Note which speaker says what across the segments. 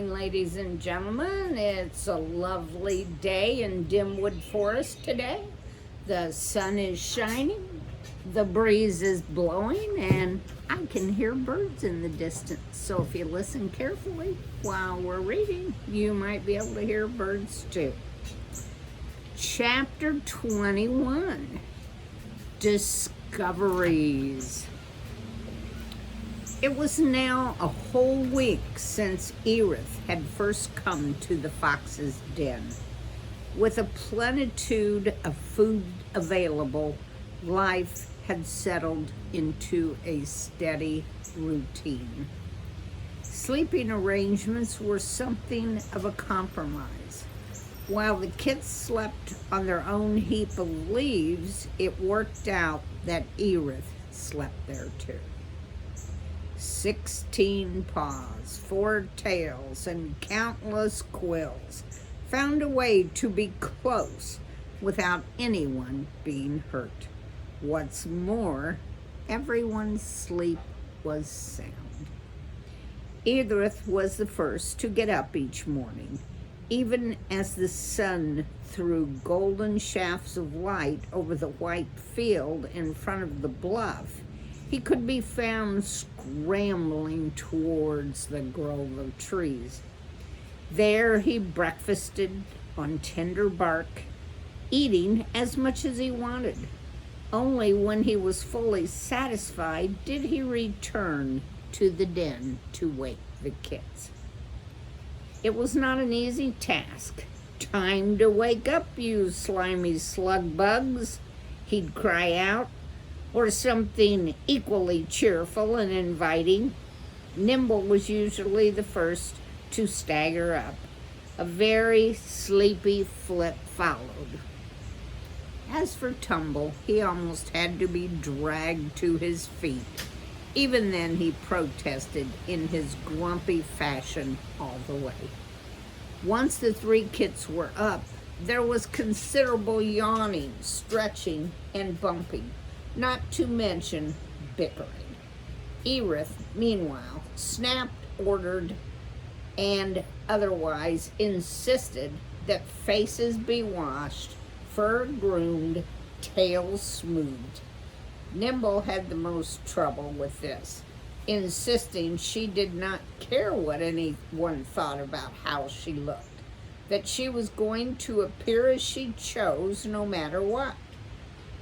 Speaker 1: morning, ladies and gentlemen. It's a lovely day in Dimwood Forest today. The sun is shining, the breeze is blowing, and I can hear birds in the distance. So if you listen carefully while we're reading, you might be able to hear birds too. Chapter 21, Discoveries. It was now a whole week since Ereth had first come to the fox's den. With a plenitude of food available, life had settled into a steady routine. Sleeping arrangements were something of a compromise. While the kids slept on their own heap of leaves, it worked out that Ereth slept there too. 16 paws, 4 tails, and countless quills found a way to be close without anyone being hurt. What's more, everyone's sleep was sound. Ereth was the first to get up each morning, even as the sun threw golden shafts of light over the white field in front of the bluff. He could be found scrambling towards the grove of trees. There he breakfasted on tender bark, eating as much as he wanted. Only when he was fully satisfied did he return to the den to wake the kids. It was not an easy task. "Time to wake up, you slimy slug bugs," he'd cry out, or something equally cheerful and inviting. Nimble was usually the first to stagger up. A very sleepy Flip followed. As for Tumble, he almost had to be dragged to his feet. Even then he protested in his grumpy fashion all the way. Once the 3 kids were up, there was considerable yawning, stretching, and bumping, not to mention bickering. Ereth, meanwhile, snapped, ordered, and otherwise insisted that faces be washed, fur groomed, tails smoothed. Nimble had the most trouble with this, insisting she did not care what anyone thought about how she looked, that she was going to appear as she chose no matter what.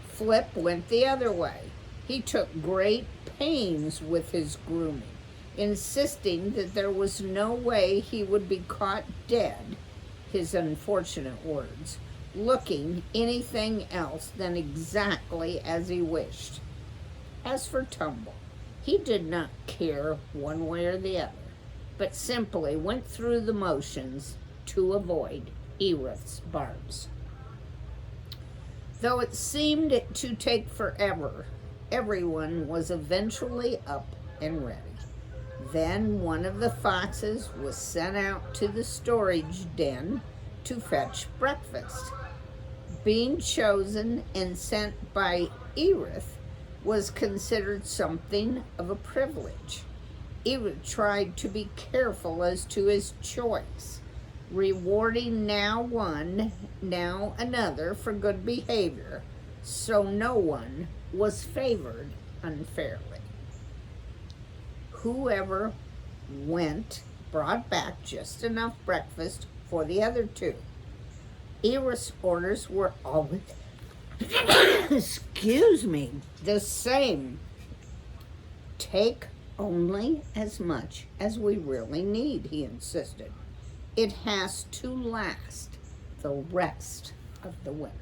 Speaker 1: Flip went the other way. He took great pains with his grooming, insisting that there was no way he would be caught dead, his unfortunate words, looking anything else than exactly as he wished. As for Tumble, he did not care one way or the other, but simply went through the motions to avoid Ereth's barbs. Though it seemed to take forever, everyone was eventually up and ready. Then one of the foxes was sent out to the storage den to fetch breakfast. Being chosen and sent by Ereth was considered something of a privilege. Ereth tried to be careful as to his choice, rewarding now one, now another for good behavior, so no one was favored unfairly. Whoever went brought back just enough breakfast for the other 2. Ereth's orders were always, the same. "Take only as much as we really need," he insisted. "It has to last the rest of the winter."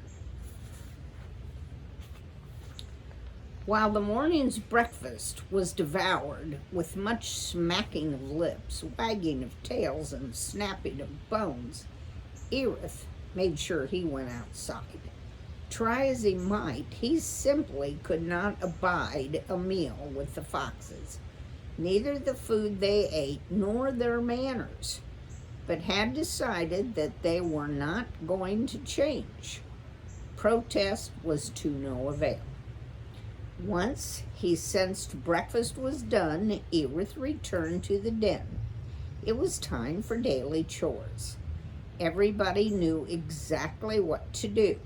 Speaker 1: While the morning's breakfast was devoured with much smacking of lips, wagging of tails, and snapping of bones, Ereth made sure he went outside. Try as he might, he simply could not abide a meal with the foxes, neither the food they ate nor their manners, but had decided that they were not going to change. Protest was to no avail. Once he sensed breakfast was done, Ereth returned to the den. It was time for daily chores. Everybody knew exactly what to do.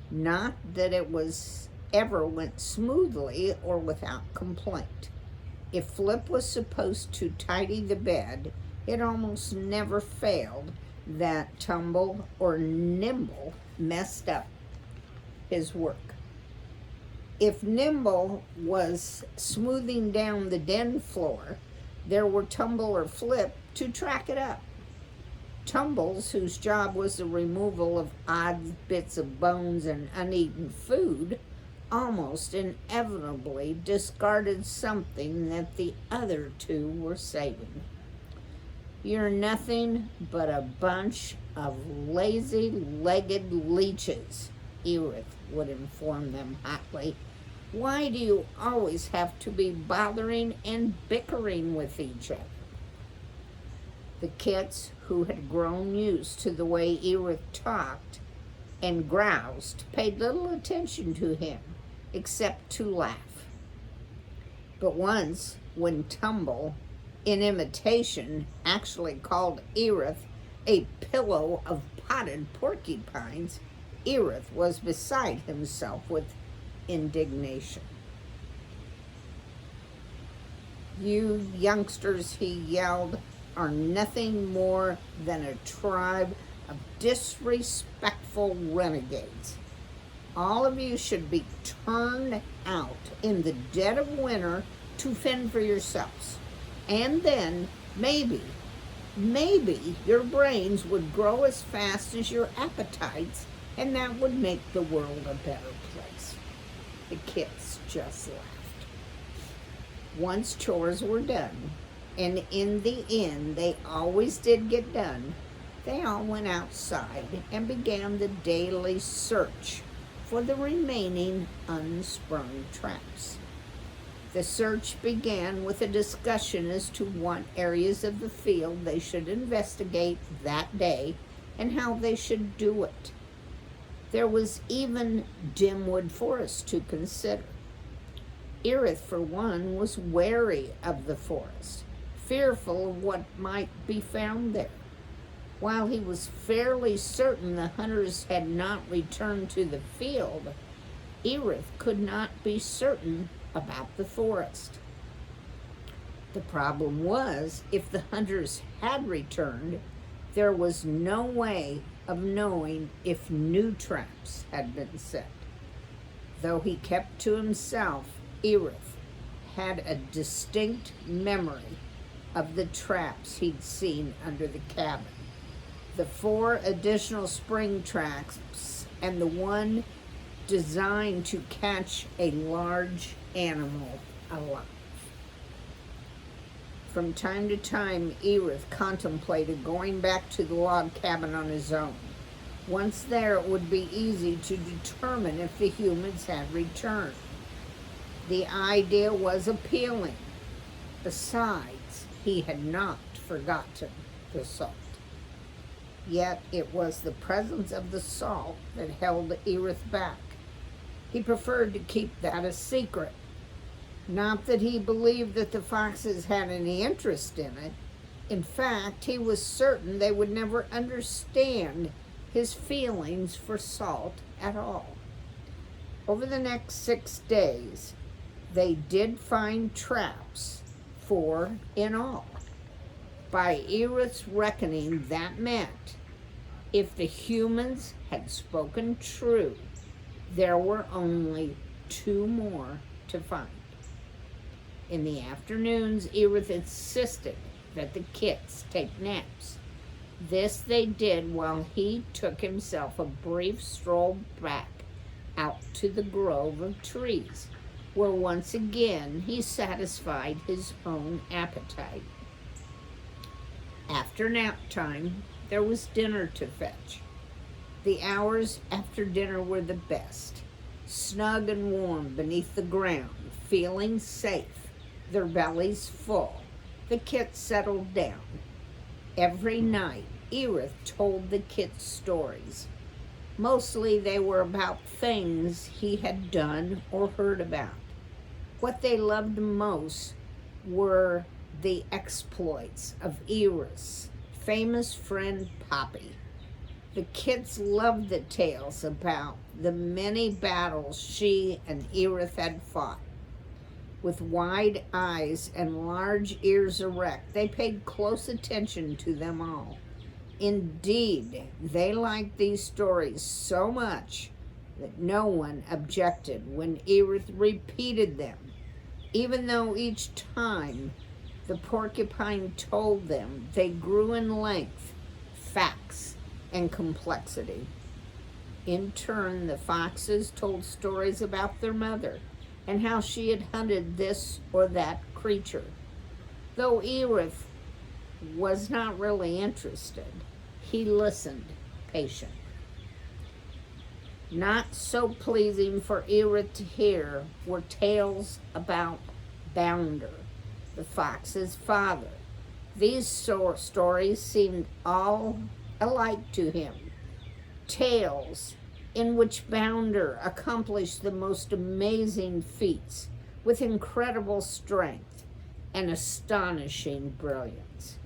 Speaker 1: Not that it was ever went smoothly or without complaint. If Flip was supposed to tidy the bed, it almost never failed that Tumble or Nimble messed up his work. If Nimble was smoothing down the den floor, there were Tumble or Flip to track it up. Tumbles, whose job was the removal of odd bits of bones and uneaten food, almost inevitably discarded something that the other two were saving. "You're nothing but a bunch of lazy-legged leeches," Ereth would inform them hotly. "Why do you always have to be bothering and bickering with each other?" The kits, who had grown used to the way Ereth talked and groused, paid little attention to him, except to laugh. But once, when Tumble, in imitation, actually called Ereth a pillow of potted porcupines, Ereth was beside himself with indignation. "You youngsters," he yelled, "are nothing more than a tribe of disrespectful renegades. All of you should be turned out in the dead of winter to fend for yourselves. And then maybe your brains would grow as fast as your appetites, and that would make the world a better place." The kids just laughed. Once chores were done, and in the end they always did get done, they all went outside and began the daily search for the remaining unsprung traps. The search began with a discussion as to what areas of the field they should investigate that day and how they should do it. There was even Dimwood Forest to consider. Ereth, for one, was wary of the forest, fearful of what might be found there. While he was fairly certain the hunters had not returned to the field, Ereth could not be certain about the forest. The problem was, if the hunters had returned, there was no way of knowing if new traps had been set. Though he kept to himself, Ereth had a distinct memory of the traps he'd seen under the cabin. The 4 additional spring traps and the one designed to catch a large animal alive. From time to time, Ereth contemplated going back to the log cabin on his own. Once there, it would be easy to determine if the humans had returned. The idea was appealing. Besides, he had not forgotten the salt. Yet it was the presence of the salt that held Ereth back. He preferred to keep that a secret. Not that he believed that the foxes had any interest in it. In fact, he was certain they would never understand his feelings for salt at all. Over the next 6 days, they did find traps, 4 in all. By Ereth's reckoning, that meant if the humans had spoken true, there were only 2 more to find. In the afternoons, Ereth insisted that the kits take naps. This they did while he took himself a brief stroll back out to the grove of trees, where once again he satisfied his own appetite. After nap time, there was dinner to fetch. The hours after dinner were the best, snug and warm beneath the ground, feeling safe, their bellies full. The kits settled down. Every night, Ereth told the kits stories. Mostly they were about things he had done or heard about. What they loved most were the exploits of Ereth's famous friend Poppy. The kids loved the tales about the many battles she and Ereth had fought. With wide eyes and large ears erect, they paid close attention to them all. Indeed, they liked these stories so much that no one objected when Ereth repeated them, even though each time the porcupine told them they grew in length, facts, and complexity. In turn, the foxes told stories about their mother and how she had hunted this or that creature. Though Ereth was not really interested, he listened patiently. Not so pleasing for Ereth to hear were tales about Bounder, the fox's father. These stories seemed all alike to him. Tales in which Bounder accomplished the most amazing feats with incredible strength and astonishing brilliance.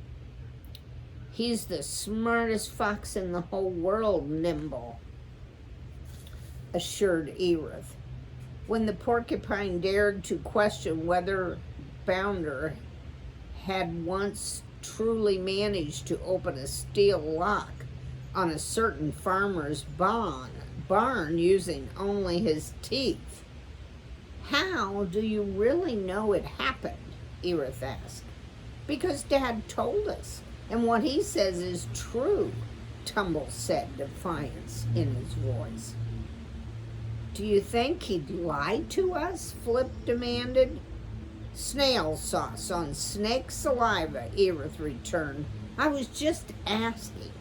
Speaker 1: He's the smartest fox in the whole world, Nimble assured Ereth. When the porcupine dared to question whether Bounder had once truly managed to open a steel lock on a certain farmer's barn using only his teeth. "How do you really know it happened?" Ereth asked. "Because Dad told us, and what he says is true," Tumble said, defiance in his voice. "Do you think he'd lie to us?" Flip demanded. "Snail sauce on snake saliva," Ereth returned. "I was just asking."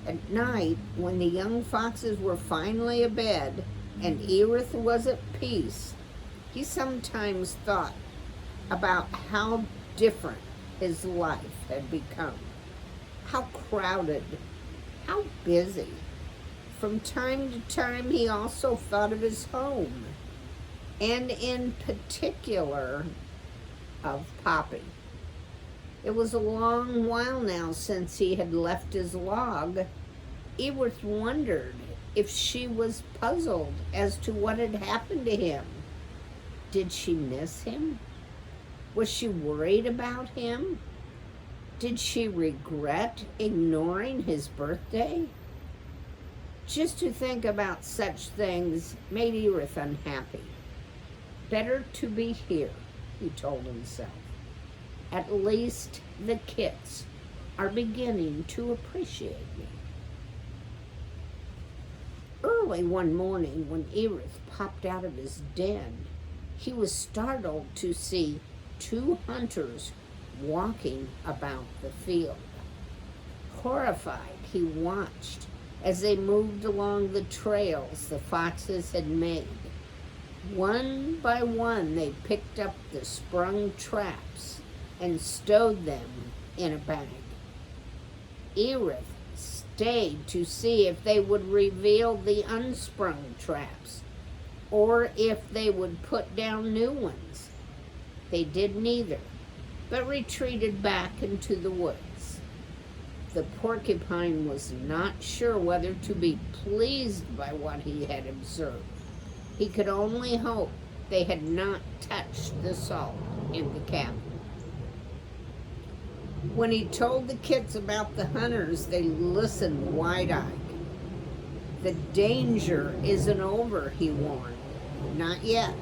Speaker 1: At night, when the young foxes were finally abed and Ereth was at peace, he sometimes thought about how different his life had become. How crowded, how busy. From time to time, he also thought of his home, and in particular of Poppy. It was a long while now since he had left his log. Ereth wondered if she was puzzled as to what had happened to him. Did she miss him? Was she worried about him? Did she regret ignoring his birthday? Just to think about such things made Ereth unhappy. Better to be here, he told himself. At least the kits are beginning to appreciate me. Early one morning, when Ereth popped out of his den, he was startled to see 2 hunters walking about the field. Horrified, he watched as they moved along the trails the foxes had made. One by one, they picked up the sprung traps and stowed them in a bag. Ereth stayed to see if they would reveal the unsprung traps or if they would put down new ones. They did neither, but retreated back into the woods. The porcupine was not sure whether to be pleased by what he had observed. He could only hope they had not touched the salt in the cabin. When he told the kids about the hunters, they listened wide-eyed. "The danger isn't over," he warned. "Not yet."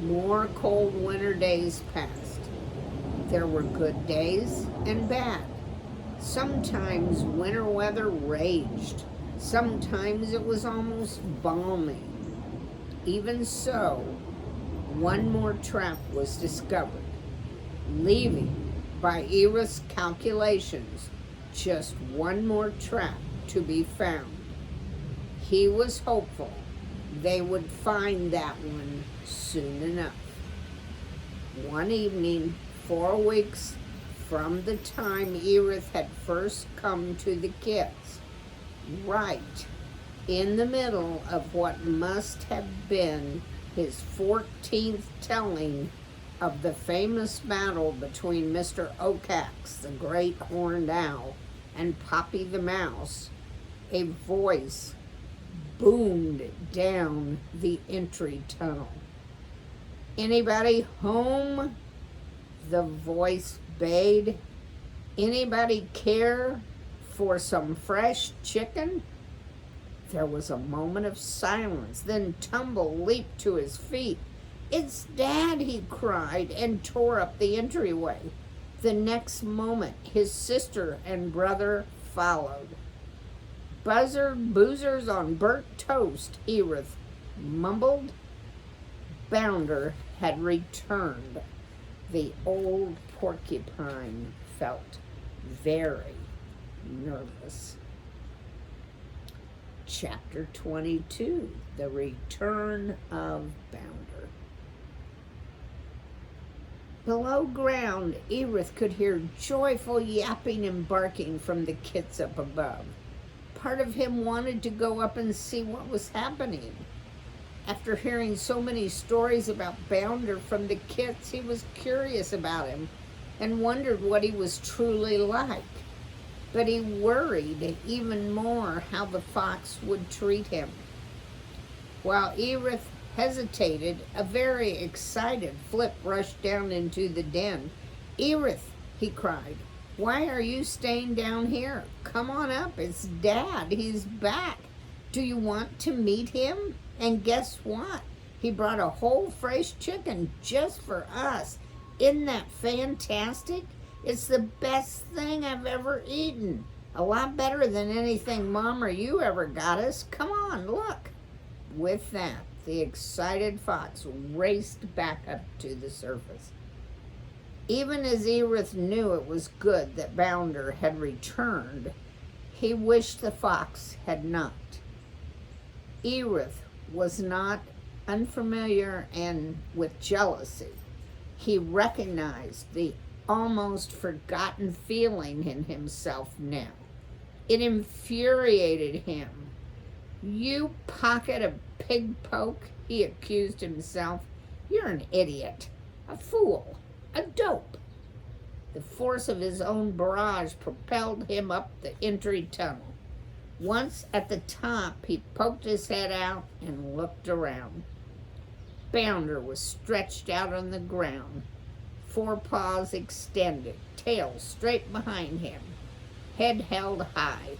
Speaker 1: More cold winter days passed. There were good days and bad. Sometimes winter weather raged. Sometimes it was almost balmy. Even so, one more trap was discovered, leaving, by Ereth's calculations, just one more trap to be found. He was hopeful they would find that one soon enough. One evening, 4 weeks from the time Ereth had first come to the kids, right in the middle of what must have been his 14th telling of the famous battle between Mr. Okax, the great horned owl, and Poppy the mouse, a voice boomed down the entry tunnel. "Anybody home?" the voice bade. "Anybody care for some fresh chicken?" There was a moment of silence. Then Tumble leaped to his feet. "It's Dad," he cried, and tore up the entryway. The next moment, his sister and brother followed. "Boozers on burnt toast," Ereth mumbled. Bounder had returned. The old porcupine felt very nervous. Chapter 22, The Return of Bounder. Below ground, Ereth could hear joyful yapping and barking from the kits up above. Part of him wanted to go up and see what was happening. After hearing so many stories about Bounder from the kits, he was curious about him and wondered what he was truly like. But he worried even more how the fox would treat him. While Ereth hesitated, a very excited Flip rushed down into the den. "Ereth," he cried, "why are you staying down here? Come on up, it's Dad, he's back. Do you want to meet him? And guess what? He brought a whole fresh chicken just for us. Isn't that fantastic? It's the best thing I've ever eaten. A lot better than anything Mom or you ever got us. Come on, look." With that, the excited fox raced back up to the surface. Even as Ereth knew it was good that Bounder had returned, he wished the fox had not. Ereth was not unfamiliar and with jealousy. He recognized the almost forgotten feeling in himself now. It infuriated him. "You pocket of pig poke," he accused himself. "You're an idiot, a fool, a dope." The force of his own barrage propelled him up the entry tunnel. Once at the top, he poked his head out and looked around. Bounder was stretched out on the ground, forepaws extended, tail straight behind him, head held high.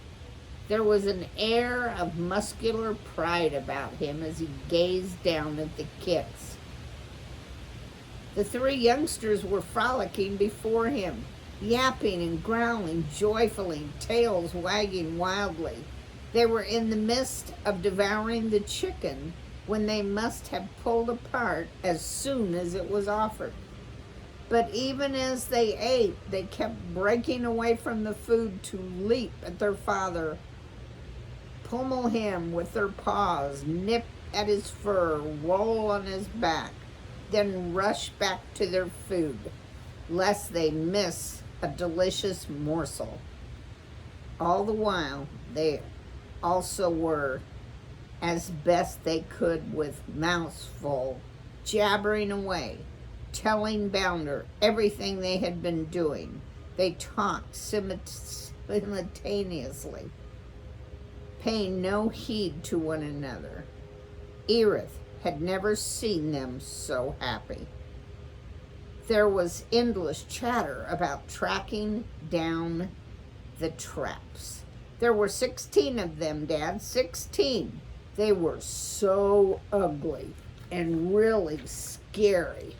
Speaker 1: There was an air of muscular pride about him as he gazed down at the kits. The three youngsters were frolicking before him, yapping and growling joyfully, tails wagging wildly. They were in the midst of devouring the chicken when they must have pulled apart as soon as it was offered. But even as they ate, they kept breaking away from the food to leap at their father, pummel him with their paws, nip at his fur, roll on his back, then rush back to their food, lest they miss a delicious morsel. All the while, they also were, as best they could with mouths full, jabbering away, telling Bounder everything they had been doing. They talked simultaneously, paying no heed to one another. Ereth had never seen them so happy. There was endless chatter about tracking down the traps. There were 16 of them, Dad, 16. They were so ugly and really scary.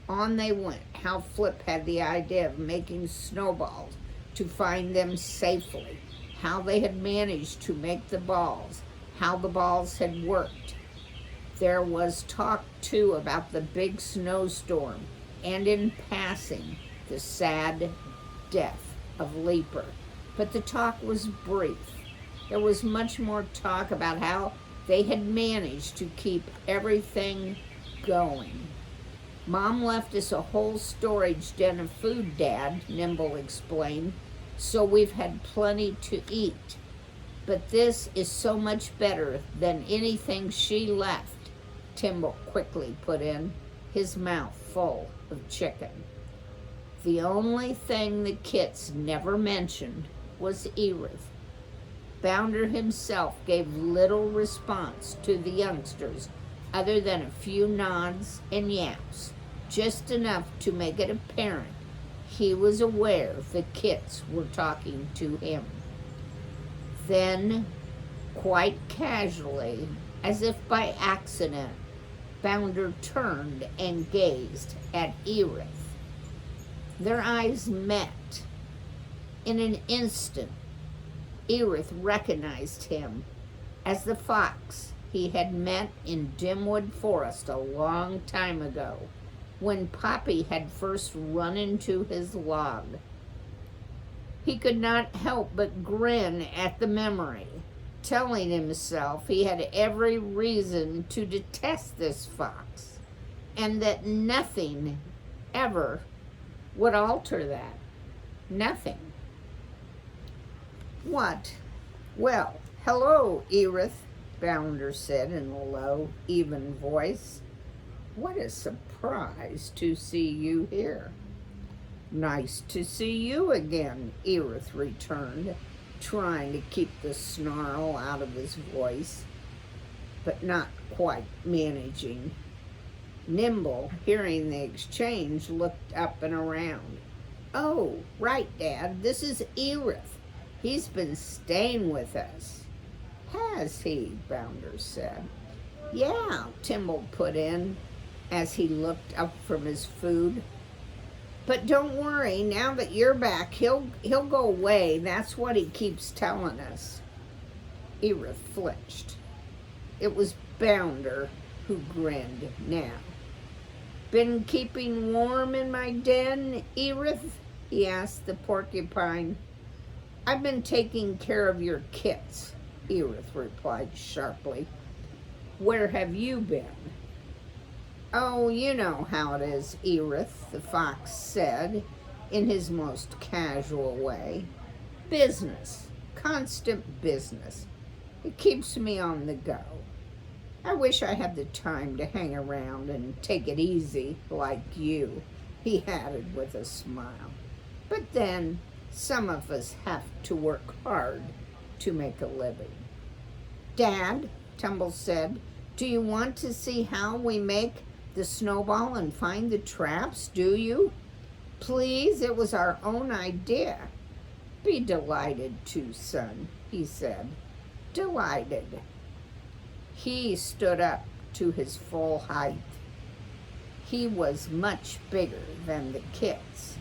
Speaker 1: On they went. How Flip had the idea of making snowballs to find them safely, how they had managed to make the balls, how the balls had worked. There was talk, too, about the big snowstorm, and in passing, the sad death of Leaper. But the talk was brief. There was much more talk about how they had managed to keep everything going. Mom left us a whole storage den of food, Dad, Nimble explained, so we've had plenty to eat. But this is so much better than anything she left, Timble quickly put in, his mouth full of chicken. The only thing the kits never mentioned was Ereth. Bounder himself gave little response to the youngsters other than a few nods and yaps, just enough to make it apparent he was aware the kits were talking to him. Then, quite casually, as if by accident, Bounder turned and gazed at Ereth. Their eyes met. In an instant, Ereth recognized him as the fox he had met in Dimwood Forest a long time ago, when Poppy had first run into his log. He could not help but grin at the memory, telling himself he had every reason to detest this fox, and that nothing ever would alter that. Nothing. What? Well, hello, Ereth, Bounder said in a low, even voice. What a surprise to see you here. Nice to see you again, Ereth returned, trying to keep the snarl out of his voice, but not quite managing. Nimble, hearing the exchange, looked up and around. Oh, right, Dad, this is Ereth. He's been staying with us. Has he? Bounder said. Yeah, Timble put in as he looked up from his food. But don't worry, now that you're back, he'll go away. That's what he keeps telling us. Ereth flinched. It was Bounder who grinned now. Been keeping warm in my den, Ereth? He asked the porcupine. I've been taking care of your kits, Ereth replied sharply. Where have you been? Oh, you know how it is, Ereth, the fox said in his most casual way. Business, constant business. It keeps me on the go. I wish I had the time to hang around and take it easy like you, he added with a smile. But then, some of us have to work hard to make a living. Dad, Tumble said, do you want to see how we make the snowball and find the traps, do you? Please, it was our own idea. Be delighted to, son, he said. Delighted. He stood up to his full height. He was much bigger than the kits,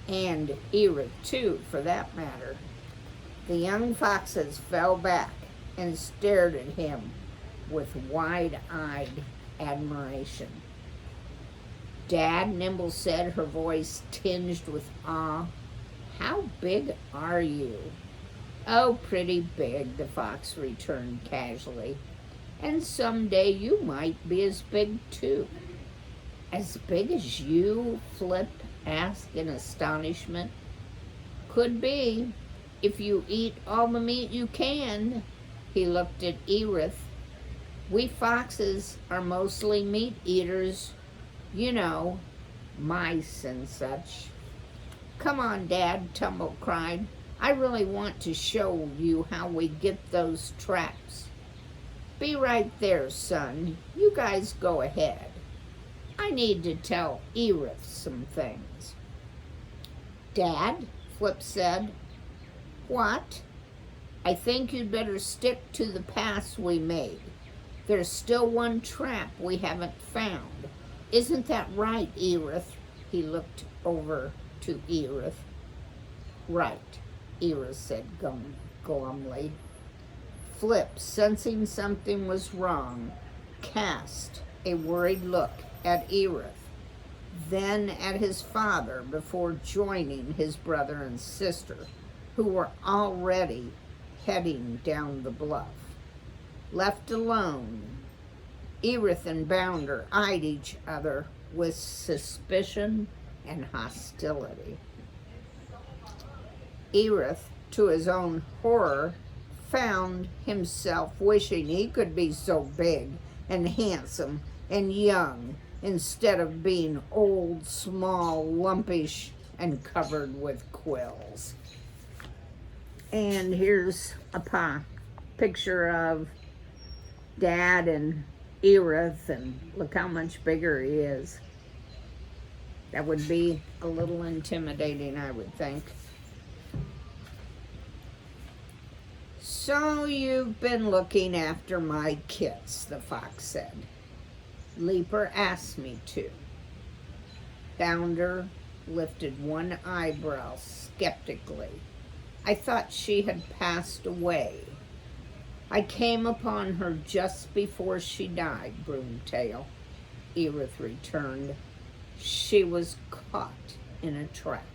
Speaker 1: and Ereth too, for that matter. The young foxes fell back and stared at him with wide-eyed admiration. Dad, Nimble said, her voice tinged with awe, how big are you? Oh, pretty big, the fox returned casually. And someday you might be as big too. As big as you? Flip asked in astonishment. Could be, if you eat all the meat you can. He looked at Ereth. We foxes are mostly meat eaters, you know, mice and such. Come on, Dad, Tumble cried. I really want to show you how we get those traps. Be right there, son. You guys go ahead. I need to tell Ereth some things. Dad, Flip said. What? I think you'd better stick to the paths we made. There's still one trap we haven't found. Isn't that right, Ereth? He looked over to Ereth. Right, Ereth said glumly. Flip, sensing something was wrong, cast a worried look at Ereth, then at his father before joining his brother and sister, who were already heading down the bluff. Left alone, Ereth and Bounder eyed each other with suspicion and hostility. Ereth, to his own horror, found himself wishing he could be so big and handsome and young instead of being old, small, lumpish, and covered with quills. And here's a picture of Dad and Ereth, and look how much bigger he is. That would be a little intimidating, I would think. So you've been looking after my kits, the fox said. Leaper asked me to. Bounder lifted one eyebrow skeptically. I thought she had passed away. I came upon her just before she died, Broomtail, Ereth returned. She was caught in a trap.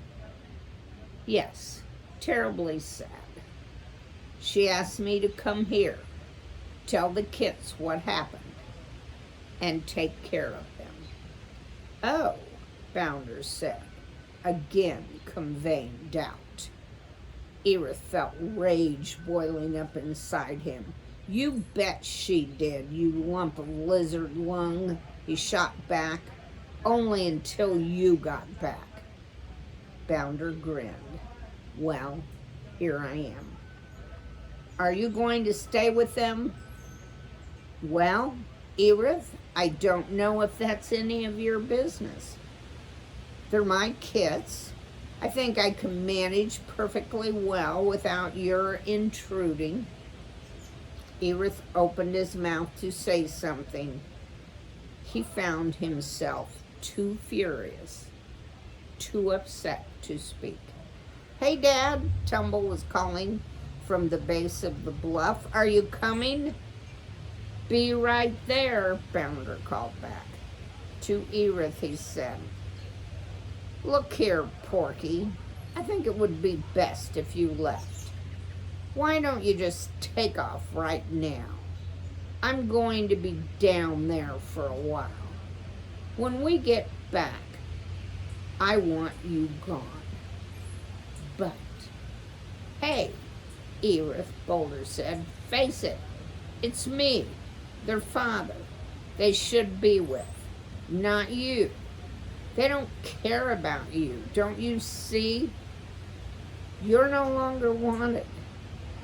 Speaker 1: Yes, terribly sad. She asked me to come here, tell the kits what happened, and take care of them. Oh, Bounder said, again conveying doubt. Ereth felt rage boiling up inside him. You bet she did, you lump of lizard lung, he shot back. Only until you got back. Bounder grinned. Well, here I am. Are you going to stay with them? Well, Ereth, I don't know if that's any of your business. They're my kits. I think I can manage perfectly well without your intruding. Ereth opened his mouth to say something. He found himself too furious, too upset to speak. Hey, Dad, Tumble was calling from the base of the bluff. Are you coming? Be right there, Bounder called back. To Ereth, he said, look here, Porky, I think it would be best if you left. Why don't you just take off right now? I'm going to be down there for a while. When we get back, I want you gone. But, hey, Ereth, Boulder said, face it, it's me, their father. They should be with, not you. They don't care about you, don't you see? You're no longer wanted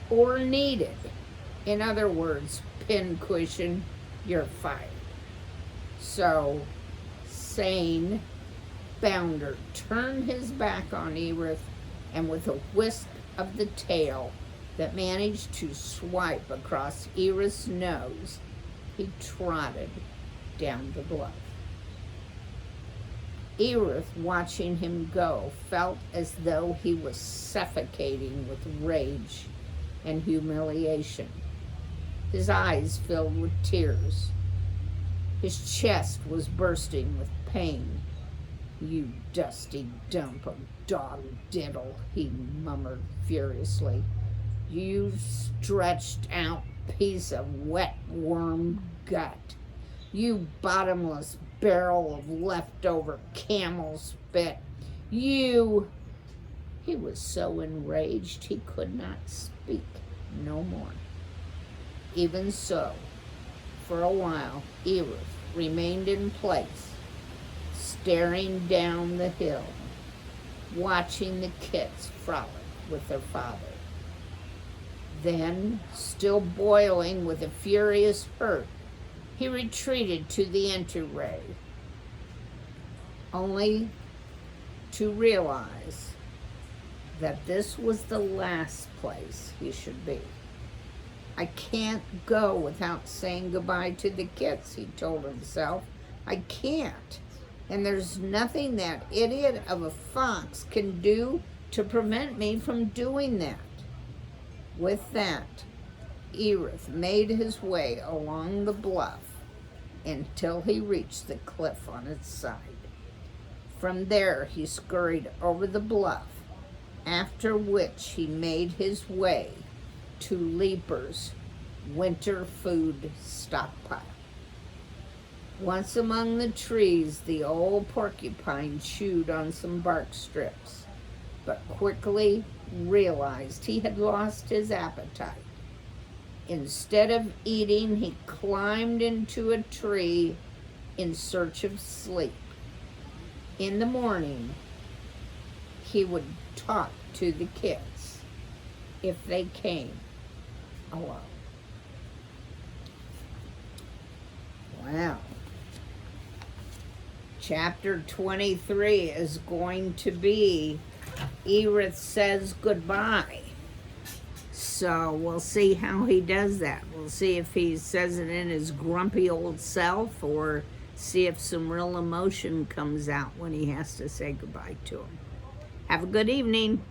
Speaker 1: or needed. In other words, Pincushion, you're fired. So, sane, Bounder turned his back on Ereth, and with a whisk of the tail that managed to swipe across Ereth's nose, he trotted down the bluff. Ereth, watching him go, felt as though he was suffocating with rage and humiliation. His eyes filled with tears. His chest was bursting with pain. You dusty dump of dog diddle, he murmured furiously. You stretched out piece of wet worm gut. You bottomless barrel of leftover camel spit. You... He was so enraged he could not speak no more. Even so, for a while, Ereth remained in place, staring down the hill, watching the kits frolic with their father. Then, still boiling with a furious hurt, he retreated to the entryway, only to realize that this was the last place he should be. I can't go without saying goodbye to the kits, he told himself. I can't. And there's nothing that idiot of a fox can do to prevent me from doing that. With that, Ereth made his way along the bluff until he reached the cliff on its side. From there, he scurried over the bluff, after which he made his way to Leaper's winter food stockpile. Once among the trees, the old porcupine chewed on some bark strips, but quickly realized he had lost his appetite. Instead of eating, he climbed into a tree in search of sleep. In the morning, he would talk to the kids if they came alone. Wow. Chapter 23 is going to be Ereth says goodbye. So we'll see how he does that. We'll see if he says it in his grumpy old self, or see if some real emotion comes out when he has to say goodbye to him. Have a good evening.